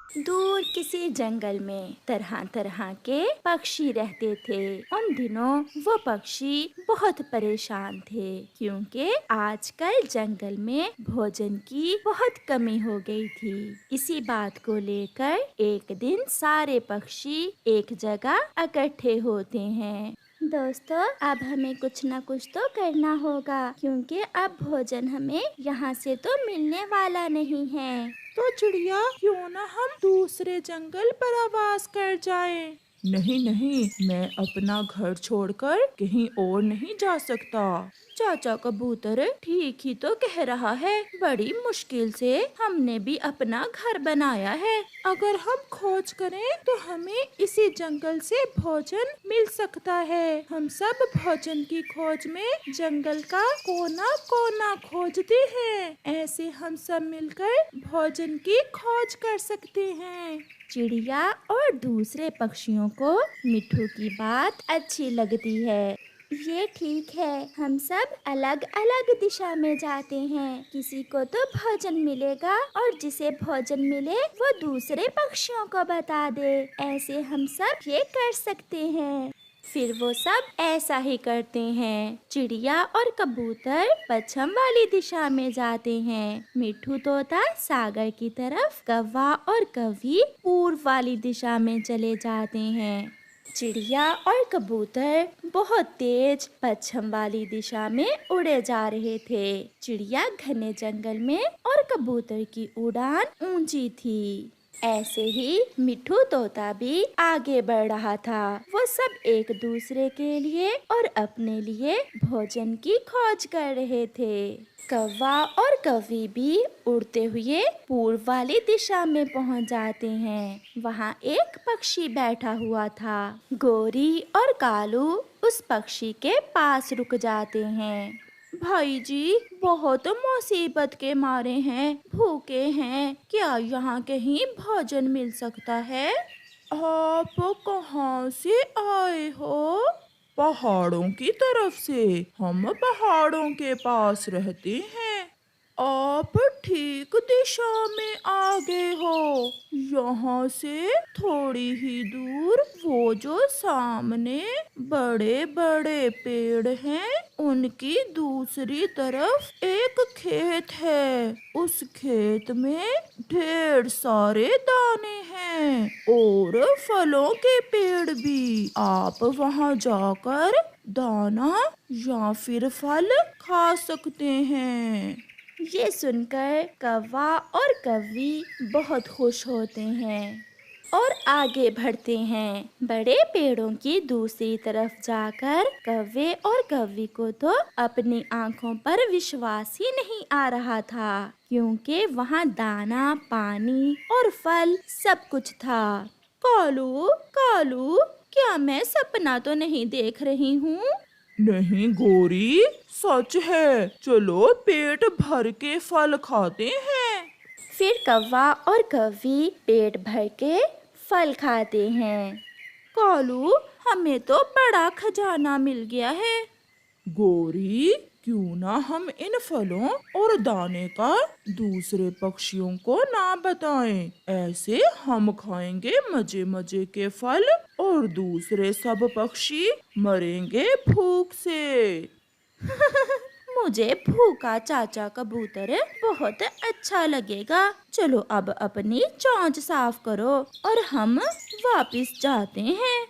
दूर किसी जंगल में तरह तरह के पक्षी रहते थे। उन दिनों वो पक्षी बहुत परेशान थे क्योंकि आजकल जंगल में भोजन की बहुत कमी हो गई थी। इसी बात को लेकर एक दिन सारे पक्षी एक जगह इकट्ठे होते हैं। दोस्तों, अब हमें कुछ न कुछ तो करना होगा क्योंकि अब भोजन हमें यहाँ से तो मिलने वाला नहीं है। तो चिड़िया, क्यों ना हम दूसरे जंगल पर आवाज कर जाएं? नहीं नहीं, मैं अपना घर छोड़कर कहीं और नहीं जा सकता। चाचा कबूतर ठीक ही तो कह रहा है। बड़ी मुश्किल से हमने भी अपना घर बनाया है। अगर हम खोज करें तो हमें इसी जंगल से भोजन मिल सकता है। हम सब भोजन की खोज में जंगल का कोना कोना खोजते हैं। ऐसे हम सब मिलकर भोजन की खोज कर सकते हैं। चिड़िया और दूसरे पक्षियों को मिट्ठू की बात अच्छी लगती है। ये ठीक है, हम सब अलग अलग दिशा में जाते हैं। किसी को तो भोजन मिलेगा और जिसे भोजन मिले वो दूसरे पक्षियों को बता दे। ऐसे हम सब ये कर सकते हैं। फिर वो सब ऐसा ही करते हैं। चिड़िया और कबूतर पश्चिम वाली दिशा में जाते हैं। मिट्ठू तोता सागर की तरफ, कौवा और कौवी पूर्व वाली दिशा में चले जाते हैं। चिड़िया और कबूतर बहुत तेज पश्चिम वाली दिशा में उड़े जा रहे थे। चिड़िया घने जंगल में और कबूतर की उड़ान ऊंची थी। ऐसे ही मिट्ठू तोता भी आगे बढ़ रहा था। वो सब एक दूसरे के लिए और अपने लिए भोजन की खोज कर रहे थे। कौवा और कौवी भी उड़ते हुए पूर्व वाली दिशा में पहुंच जाते हैं। वहां एक पक्षी बैठा हुआ था। गोरी और कालू उस पक्षी के पास रुक जाते हैं। भाई जी, बहुत मुसीबत के मारे हैं, भूखे हैं, क्या यहाँ कहीं भोजन मिल सकता है? आप कहाँ से आए हो? पहाड़ों की तरफ से। हम पहाड़ों के पास रहते हैं। आप ठीक दिशा में आ गए हो। यहाँ से थोड़ी ही दूर वो जो सामने बड़े बड़े पेड़ हैं, उनकी दूसरी तरफ एक खेत है। उस खेत में ढेर सारे दाने हैं और फलों के पेड़ भी। आप वहाँ जाकर दाना या फिर फल खा सकते हैं। ये सुनकर कौवा और कौवी बहुत खुश होते हैं और आगे बढ़ते हैं। बड़े पेड़ों की दूसरी तरफ जाकर कौवे और कौवी को तो अपनी आंखों पर विश्वास ही नहीं आ रहा था क्योंकि वहाँ दाना, पानी और फल सब कुछ था। कालू, कालू, क्या मैं सपना तो नहीं देख रही हूँ? नहीं गोरी, सच है। चलो पेट भर के फल खाते हैं। फिर कौवा और कौवी पेट भर के फल खाते हैं। कालू, हमें तो बड़ा खजाना मिल गया है। गोरी, क्यों ना हम इन फलों और दाने का दूसरे पक्षियों को ना बताएं। ऐसे हम खाएंगे मजे मजे के फल और दूसरे सब पक्षी मरेंगे भूख से। मुझे भूखा चाचा कबूतर बहुत अच्छा लगेगा। चलो अब अपनी चोंच साफ करो और हम वापस जाते हैं।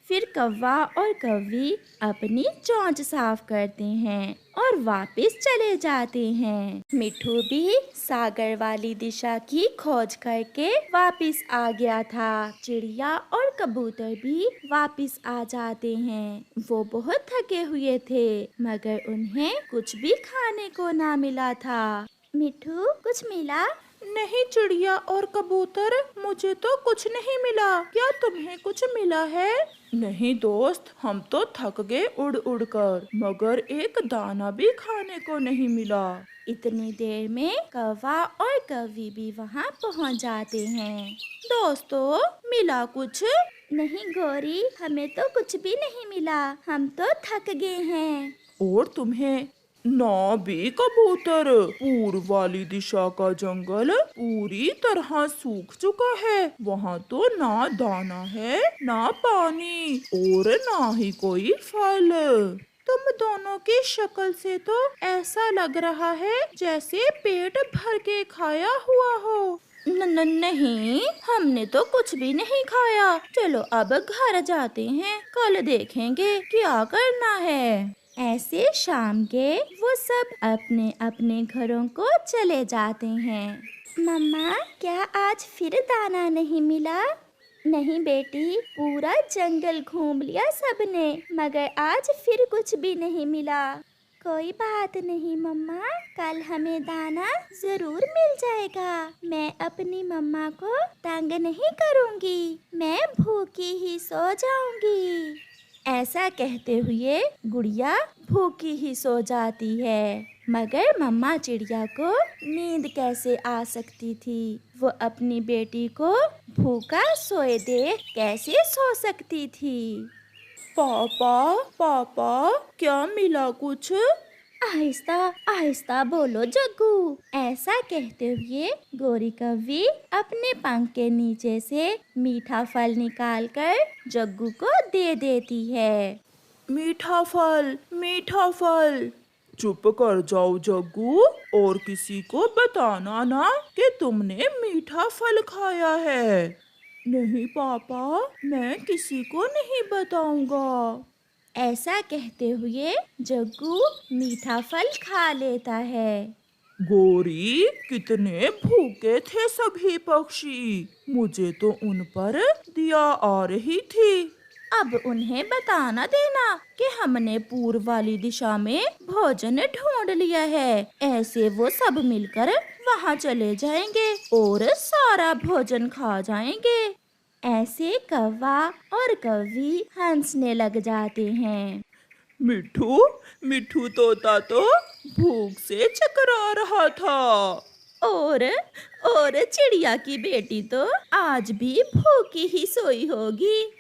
फिर कौवा और कौवी अपनी चोंच साफ करते हैं और वापस चले जाते हैं। मिट्ठू भी सागर वाली दिशा की खोज करके वापस आ गया था। चिड़िया और कबूतर भी वापस आ जाते हैं। वो बहुत थके हुए थे मगर उन्हें कुछ भी खाने को ना मिला था। मिट्ठू, कुछ मिला? नहीं चिड़िया और कबूतर, मुझे तो कुछ नहीं मिला। क्या तुम्हें कुछ मिला है? नहीं दोस्त, हम तो थक गए उड़ उड़ कर, मगर एक दाना भी खाने को नहीं मिला। इतनी देर में कौवा और कौवी भी वहाँ पहुँच जाते हैं। दोस्तों, मिला कुछ? नहीं गौरी, हमें तो कुछ भी नहीं मिला। हम तो थक गए हैं। और तुम्हें ना भी कबूतर, पूर्व वाली दिशा का जंगल पूरी तरह सूख चुका है। वहाँ तो ना दाना है, ना पानी और ना ही कोई फल। तुम दोनों की शक्ल से तो ऐसा लग रहा है जैसे पेट भर के खाया हुआ हो। नहीं, हमने तो कुछ भी नहीं खाया। चलो अब घर जाते हैं, कल देखेंगे क्या करना है। ऐसे शाम के वो सब अपने अपने घरों को चले जाते हैं। मम्मा, क्या आज फिर दाना नहीं मिला? नहीं बेटी, पूरा जंगल घूम लिया सबने, मगर आज फिर कुछ भी नहीं मिला। कोई बात नहीं मम्मा, कल हमें दाना जरूर मिल जाएगा। मैं अपनी मम्मा को तंग नहीं करूंगी, मैं भूखी ही सो जाऊंगी। ऐसा कहते हुए गुड़िया भूखी ही सो जाती है। मगर मम्मा चिड़िया को नींद कैसे आ सकती थी? वो अपनी बेटी को भूखा सोए देख कैसे सो सकती थी? पापा, पापा, क्या मिला कुछ? आहिस्ता आहिस्ता बोलो जग्गू। ऐसा कहते हुए गोरी कव्वी अपने पंख के नीचे से मीठा फल निकालकर जग्गू को दे देती है। मीठा फल, मीठा फल। चुप कर जाओ जग्गू, और किसी को बताना ना कि तुमने मीठा फल खाया है। नहीं पापा, मैं किसी को नहीं बताऊंगा। ऐसा कहते हुए जग्गू मीठा फल खा लेता है। गोरी, कितने भूखे थे सभी पक्षी, मुझे तो उन पर दया आ रही थी। अब उन्हें बताना देना कि हमने पूर्व वाली दिशा में भोजन ढूंढ लिया है। ऐसे वो सब मिलकर वहाँ चले जाएंगे और सारा भोजन खा जाएंगे। ऐसे कौवा और कौवी हंसने लग जाते हैं। मिठू, मिठू तोता तो भूख से चकरा रहा था। और चिड़िया की बेटी तो आज भी भूखी ही सोई होगी।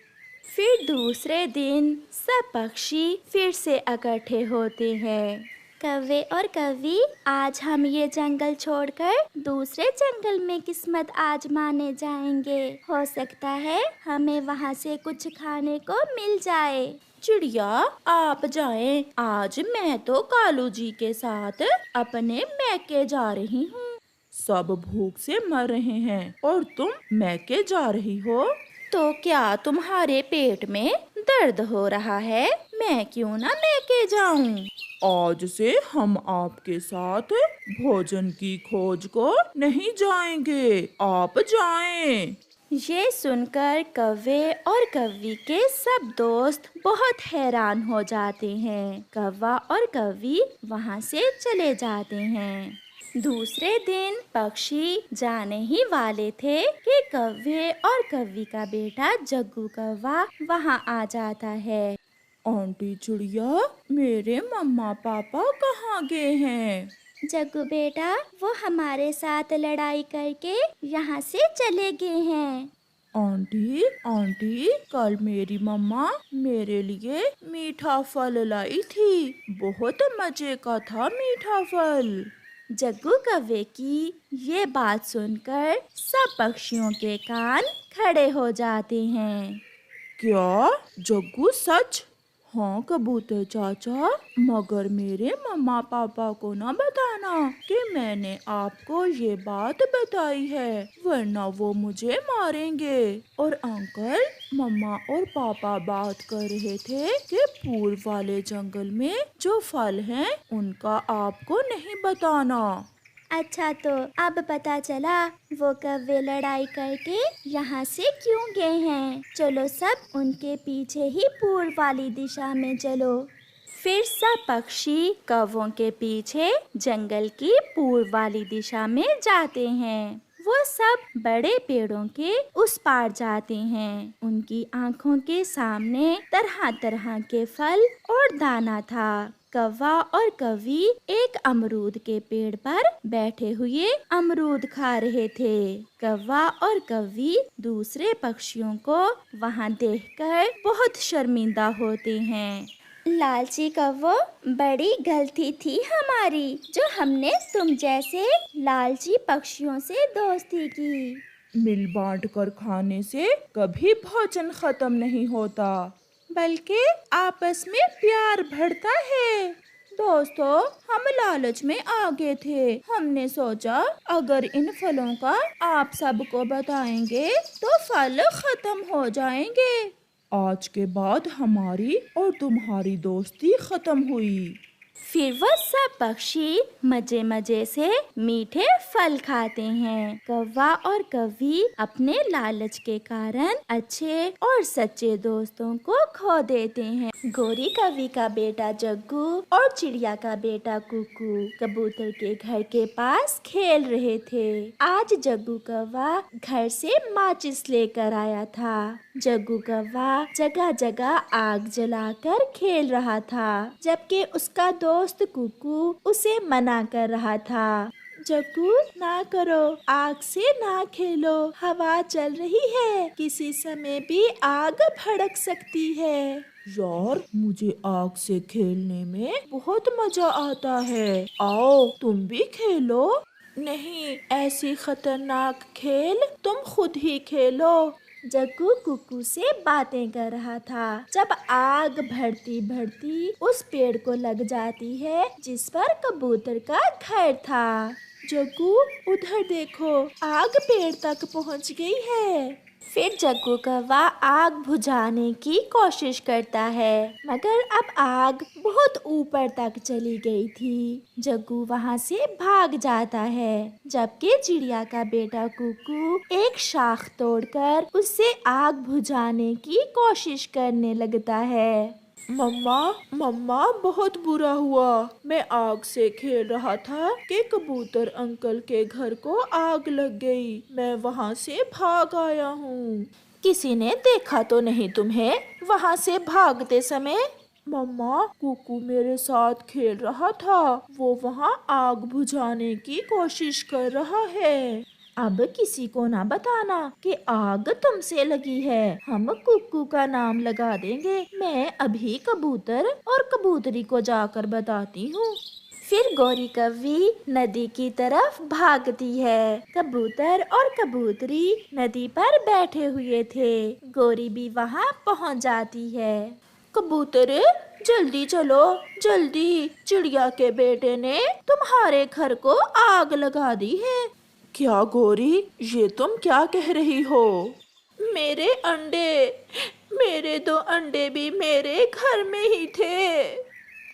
फिर दूसरे दिन सब पक्षी फिर से इकट्ठे होते हैं। कौवे और कौवी, आज हम ये जंगल छोड़कर दूसरे जंगल में किस्मत आजमाने जाएंगे। हो सकता है हमें वहाँ से कुछ खाने को मिल जाए। चिड़िया, आप जाएं, आज मैं तो कालू जी के साथ अपने मैके जा रही हूँ। सब भूख से मर रहे हैं और तुम मैके जा रही हो? तो क्या तुम्हारे पेट में दर्द हो रहा है? मैं क्यों ना मैके जाऊं? आज से हम आपके साथ भोजन की खोज को नहीं जाएंगे, आप जाएं। ये सुनकर कौवे और कौवी के सब दोस्त बहुत हैरान हो जाते हैं। कौवा और कौवी वहाँ से चले जाते हैं। दूसरे दिन पक्षी जाने ही वाले थे कि कौवे और कौवी का बेटा जग्गू कौवा वहाँ आ जाता है। आंटी चिड़िया, मेरे मम्मा पापा कहाँ गए हैं? जग्गू बेटा, वो हमारे साथ लड़ाई करके यहाँ से चले गए हैं। आंटी, आंटी, कल मेरी मम्मा मेरे लिए मीठा फल लाई थी, बहुत मजे का था मीठा फल। जग्गू कौवे की ये बात सुनकर सब पक्षियों के कान खड़े हो जाते हैं। क्या जग्गू सच? हाँ कबूतर चाचा, मगर मेरे मम्मा पापा को ना बताना कि मैंने आपको ये बात बताई है, वरना वो मुझे मारेंगे। और अंकल, मम्मा और पापा बात कर रहे थे कि पूर्व वाले जंगल में जो फल हैं उनका आपको नहीं बताना। अच्छा, तो अब पता चला वो कौवे लड़ाई करके यहाँ से क्यों गए हैं। चलो सब उनके पीछे ही पूर्व वाली दिशा में चलो। फिर सब पक्षी कौवों के पीछे जंगल की पूर्व वाली दिशा में जाते हैं। वो सब बड़े पेड़ों के उस पार जाते हैं। उनकी आंखों के सामने तरह तरह के फल और दाना था। कौवा और कौवी एक अमरूद के पेड़ पर बैठे हुए अमरूद खा रहे थे। कौवा और कौवी दूसरे पक्षियों को वहाँ देखकर बहुत शर्मिंदा होते हैं। लालची कौवो, बड़ी गलती थी हमारी जो हमने तुम जैसे लालची पक्षियों से दोस्ती की। मिल बांट कर खाने से कभी भोजन खत्म नहीं होता, बल्कि आपस में प्यार बढ़ता है। दोस्तों, हम लालच में आगे थे। हमने सोचा अगर इन फलों का आप सबको बताएंगे तो फल खत्म हो जाएंगे। आज के बाद हमारी और तुम्हारी दोस्ती खत्म हुई। फिर वह सब पक्षी मजे मजे से मीठे फल खाते हैं। कौवा और कौवी अपने लालच के कारण अच्छे और सच्चे दोस्तों को खो देते हैं। गोरी कौवी का बेटा जग्गू और चिड़िया का बेटा कुकू कबूतर के घर के पास खेल रहे थे। आज जग्गू कौवा घर से माचिस लेकर आया था। जग्गू कौवा जगह जगह आग जलाकर खेल रहा था, जबकि उसका दोस्त कुकू उसे मना कर रहा था। जग्गू, ना करो, आग से ना खेलो, हवा चल रही है, किसी समय भी आग भड़क सकती है। यार, मुझे आग से खेलने में बहुत मजा आता है। आओ तुम भी खेलो। नहीं, ऐसी खतरनाक खेल तुम खुद ही खेलो। जग्गू कुकू से बातें कर रहा था जब आग बढ़ती बढ़ती उस पेड़ को लग जाती है जिस पर कबूतर का घर था। जग्गू, उधर देखो, आग पेड़ तक पहुंच गई है। फिर जग्गू कौवा आग बुझाने की कोशिश करता है, मगर अब आग बहुत ऊपर तक चली गई थी। जग्गू वहाँ से भाग जाता है, जबकि चिड़िया का बेटा कुकू एक शाख तोड़कर उससे आग बुझाने की कोशिश करने लगता है। मम्मा, बहुत बुरा हुआ। मैं आग से खेल रहा था कि कबूतर अंकल के घर को आग लग गई। मैं वहाँ से भाग आया हूँ। किसी ने देखा तो नहीं तुम्हें वहाँ से भागते समय? मम्मा, कुकू मेरे साथ खेल रहा था। वो वहाँ आग बुझाने की कोशिश कर रहा है। अब किसी को ना बताना कि आग तुमसे लगी है। हम कुकू का नाम लगा देंगे। मैं अभी कबूतर और कबूतरी को जाकर बताती हूँ। फिर गोरी कौवी नदी की तरफ भागती है। कबूतर और कबूतरी नदी पर बैठे हुए थे। गोरी भी वहाँ पहुँच जाती है। कबूतर, जल्दी चलो, जल्दी, चिड़िया के बेटे ने तुम्हारे घर को आग लगा दी है। क्या गोरी, ये तुम क्या कह रही हो? मेरे मेरे 2 अंडे भी मेरे घर में ही थे।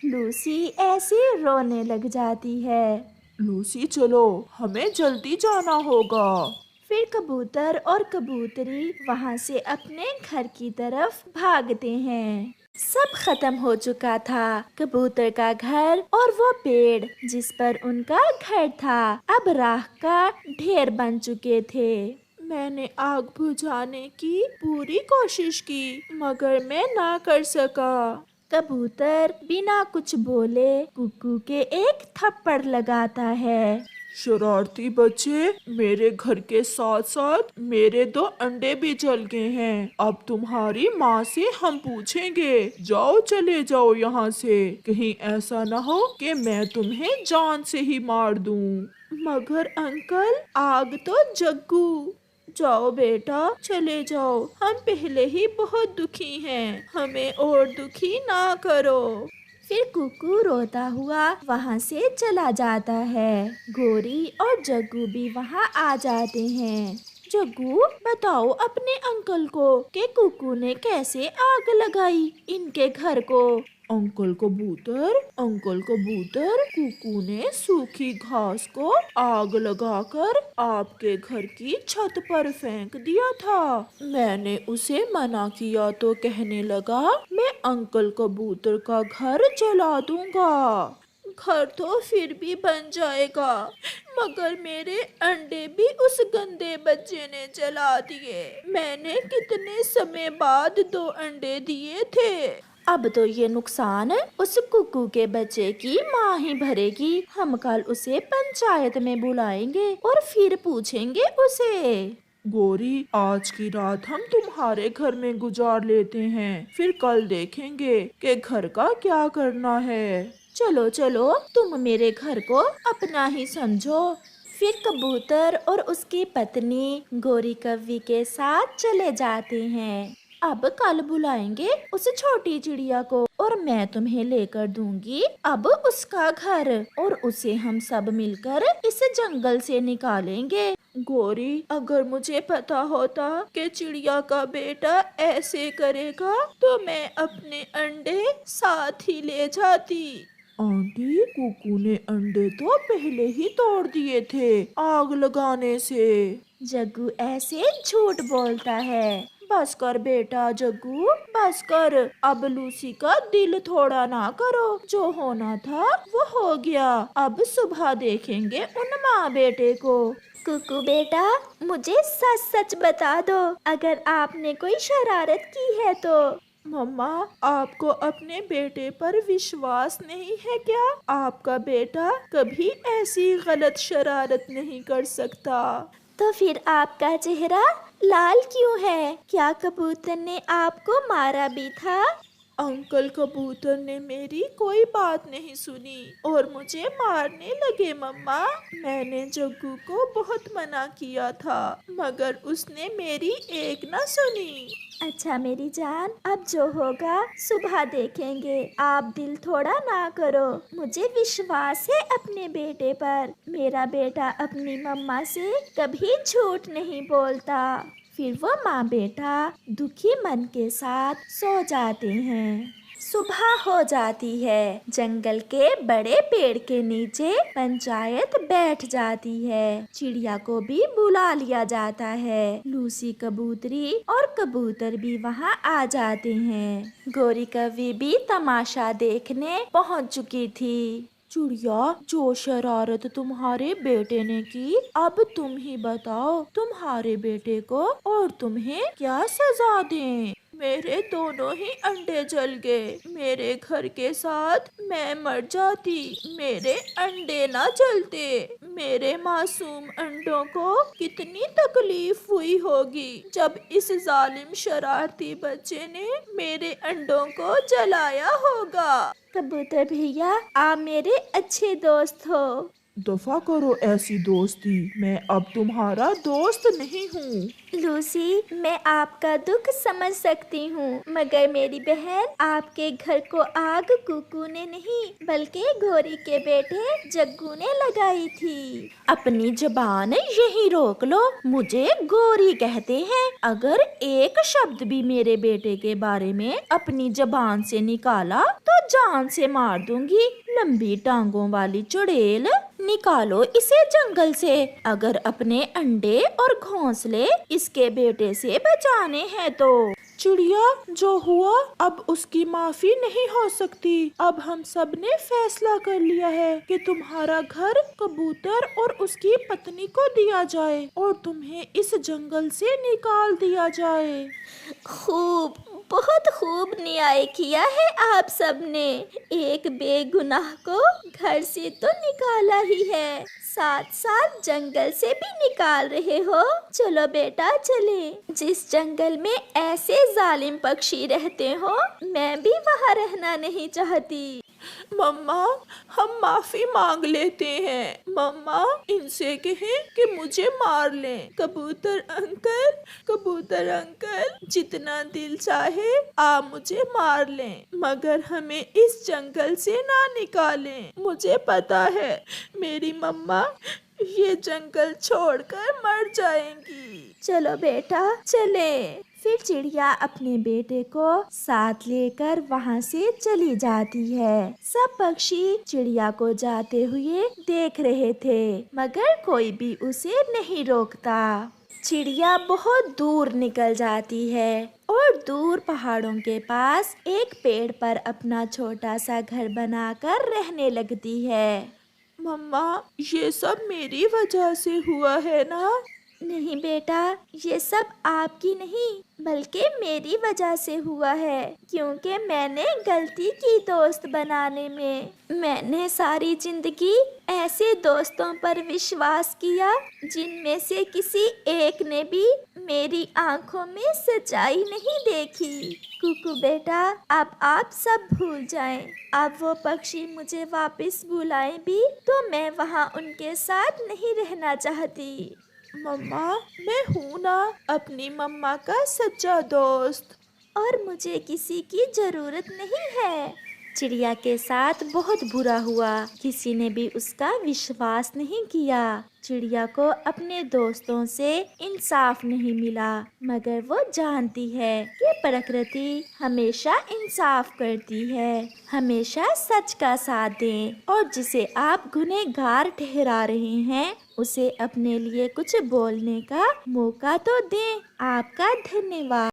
लूसी ऐसे रोने लग जाती है। लूसी, चलो, हमें जल्दी जाना होगा। फिर कबूतर और कबूतरी वहाँ से अपने घर की तरफ भागते हैं। सब खत्म हो चुका था। कबूतर का घर और वो पेड़ जिस पर उनका घर था अब राख का ढेर बन चुके थे। मैंने आग बुझाने की पूरी कोशिश की, मगर मैं ना कर सका। कबूतर बिना कुछ बोले कुकू के एक थप्पड़ लगाता है। शरारती बच्चे, मेरे घर के साथ साथ मेरे 2 अंडे भी जल गए हैं। अब तुम्हारी माँ से हम पूछेंगे। जाओ, चले जाओ यहाँ से। कहीं ऐसा न हो कि मैं तुम्हें जान से ही मार दूँ। मगर अंकल, आग तो जग्गू। जाओ बेटा, चले जाओ। हम पहले ही बहुत दुखी हैं, हमें और दुखी ना करो। फिर कुकू रोता हुआ वहाँ से चला जाता है। गोरी और जग्गू भी वहाँ आ जाते हैं। जग्गू, बताओ अपने अंकल को कि कुकू ने कैसे आग लगाई इनके घर को। अंकल कबूतर, कुकू ने सूखी घास को आग लगाकर आपके घर की छत पर फेंक दिया था। मैंने उसे मना किया तो कहने लगा, मैं अंकल कबूतर का घर जला दूंगा। घर तो फिर भी बन जाएगा, मगर मेरे अंडे भी उस गंदे बच्चे ने जला दिए। मैंने कितने समय बाद 2 अंडे दिए थे। अब तो ये नुकसान उस कुकू के बच्चे की माँ ही भरेगी। हम कल उसे पंचायत में बुलाएंगे और फिर पूछेंगे उसे। गोरी, आज की रात हम तुम्हारे घर में गुजार लेते हैं, फिर कल देखेंगे कि घर का क्या करना है। चलो चलो, तुम मेरे घर को अपना ही समझो। फिर कबूतर और उसकी पत्नी गोरी कव्वी के साथ चले जाते हैं। अब कल बुलाएंगे उस छोटी चिड़िया को और मैं तुम्हें लेकर दूंगी अब उसका घर, और उसे हम सब मिलकर इस जंगल से निकालेंगे। गोरी, अगर मुझे पता होता कि चिड़िया का बेटा ऐसे करेगा तो मैं अपने अंडे साथ ही ले जाती। आंटी, कुकू ने अंडे तो पहले ही तोड़ दिए थे आग लगाने से। जग्गू ऐसे झूठ बोलता है। बस कर बेटा जग्गू, बस कर। अब लूसी का दिल थोड़ा ना करो, जो होना था वो हो गया। अब सुबह देखेंगे उन माँ बेटे को। कुकू बेटा, मुझे सच सच बता दो, अगर आपने कोई शरारत की है तो। मम्मा, आपको अपने बेटे पर विश्वास नहीं है क्या? आपका बेटा कभी ऐसी गलत शरारत नहीं कर सकता। तो फिर आपका चेहरा लाल क्यों है? क्या कबूतर ने आपको मारा भी था? अंकल कबूतर ने मेरी कोई बात नहीं सुनी और मुझे मारने लगे। मम्मा, मैंने जग्गू को बहुत मना किया था, मगर उसने मेरी एक न सुनी। अच्छा मेरी जान, अब जो होगा सुबह देखेंगे। आप दिल थोड़ा ना करो, मुझे विश्वास है अपने बेटे पर। मेरा बेटा अपनी मम्मा से कभी झूठ नहीं बोलता। फिर वो माँ बेटा दुखी मन के साथ सो जाते हैं। सुबह हो जाती है। जंगल के बड़े पेड़ के नीचे पंचायत बैठ जाती है। चिड़िया को भी बुला लिया जाता है। लूसी कबूतरी और कबूतर भी वहाँ आ जाते हैं। गोरी कव्वी भी तमाशा देखने पहुँच चुकी थी। चिड़िया, जो शरारत तुम्हारे बेटे ने की, अब तुम ही बताओ तुम्हारे बेटे को और तुम्हें क्या सजा दें। मेरे दोनों ही अंडे जल गए। मेरे घर के साथ मैं मर जाती, मेरे अंडे ना जलते। मेरे मासूम अंडों को कितनी तकलीफ हुई होगी जब इस जालिम शरारती बच्चे ने मेरे अंडों को जलाया होगा। कबूतर भैया, आप मेरे अच्छे दोस्त हो। दफा करो ऐसी दोस्ती, मैं अब तुम्हारा दोस्त नहीं हूँ। लूसी, मैं आपका दुख समझ सकती हूँ, मगर मेरी बहन, आपके घर को आग कुकू ने नहीं बल्कि गोरी के बेटे जग्गू ने लगाई थी। अपनी जबान यहीं रोक लो। मुझे गोरी कहते हैं। अगर एक शब्द भी मेरे बेटे के बारे में अपनी जबान से निकाला तो जान से मार दूंगी। लंबी टांगों वाली चुड़ैल, निकालो इसे जंगल से। अगर अपने अंडे और घोंसले इसके बेटे से बचाने हैं तो। चिड़िया, जो हुआ अब उसकी माफी नहीं हो सकती। अब हम सब ने फैसला कर लिया है कि तुम्हारा घर कबूतर और उसकी पत्नी को दिया जाए और तुम्हें इस जंगल से निकाल दिया जाए। खूब, बहुत खूब न्याय किया है आप सबने। एक बेगुनाह को घर से तो निकाला ही है, साथ साथ जंगल से भी निकाल रहे हो। चलो बेटा चले। जिस जंगल में ऐसे जालिम पक्षी रहते हो, मैं भी वहाँ रहना नहीं चाहती। मम्मा, हम माफी मांग लेते हैं। मम्मा, इनसे कहें कि मुझे मार लें। कबूतर अंकल, जितना दिल चाहे आप मुझे मार लें, मगर हमें इस जंगल से ना निकालें। मुझे पता है मेरी मम्मा ये जंगल छोड़कर मर जाएंगी। चलो बेटा चले। फिर चिड़िया अपने बेटे को साथ लेकर वहाँ से चली जाती है। सब पक्षी चिड़िया को जाते हुए देख रहे थे, मगर कोई भी उसे नहीं रोकता। चिड़िया बहुत दूर निकल जाती है और दूर पहाड़ों के पास एक पेड़ पर अपना छोटा सा घर बनाकर रहने लगती है। मम्मा, ये सब मेरी वजह से हुआ है ना? नहीं बेटा, ये सब आपकी नहीं बल्कि मेरी वजह से हुआ है, क्योंकि मैंने गलती की दोस्त बनाने में। मैंने सारी जिंदगी ऐसे दोस्तों पर विश्वास किया जिनमें से किसी एक ने भी मेरी आंखों में सच्चाई नहीं देखी। कुकू बेटा, अब आप सब भूल जाएं। अब वो पक्षी मुझे वापस बुलाएं भी तो मैं वहाँ उनके साथ नहीं रहना चाहती। मम्मा, मैं हूँ ना अपनी मम्मा का सच्चा दोस्त। और मुझे किसी की जरूरत नहीं है। चिड़िया के साथ बहुत बुरा हुआ, किसी ने भी उसका विश्वास नहीं किया। चिड़िया को अपने दोस्तों से इंसाफ नहीं मिला, मगर वो जानती है कि प्रकृति हमेशा इंसाफ करती है। हमेशा सच का साथ दें, और जिसे आप गुनहगार ठहरा रहे हैं उसे अपने लिए कुछ बोलने का मौका तो दें। आपका धन्यवाद।